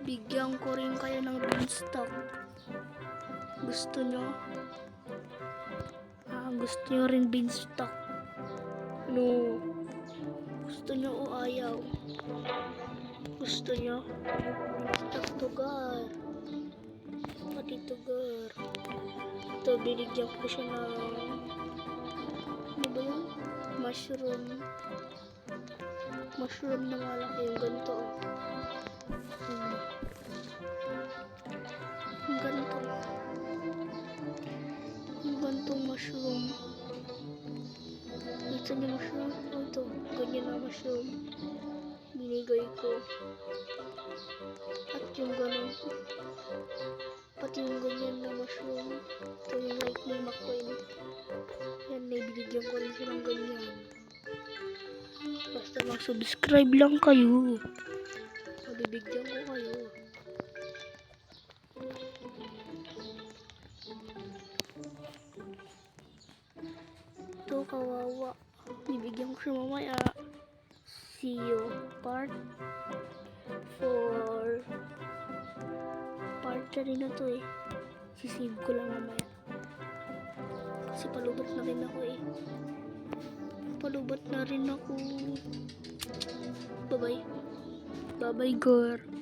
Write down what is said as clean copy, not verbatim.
Bigyan ko rin kayo ng beanstalk. Gusto nyo? Gusto nyo rin beanstalk? No. Gusto nyo o ayaw? Gusto nyo? Beanstalk tugar. Pati tugar. Ito, binigyan ko siya ng ano ba yun? Mushroom. Mushroom na malaki yung ganito. Yung ganito. Yung ganitong mushroom. Ito yung mushroom. Ito, ganyan na mushroom. Binigay ko. At yung ganun. Pati yung ganyan na mushroom. Ito yung like ni McQueen. Yan, naibigyan ko rin silang ganyan. Basta mag-subscribe lang kayo. Mabibigyan ko kayo. Ito, kawawa. Bibigyan ko siya mamaya. See you part 4. Part 3 na to eh. Sisave ko lang mamaya. Kasi palubot na rin ako eh. Palubot na rin ako. Bye-bye. Bye-bye, girl.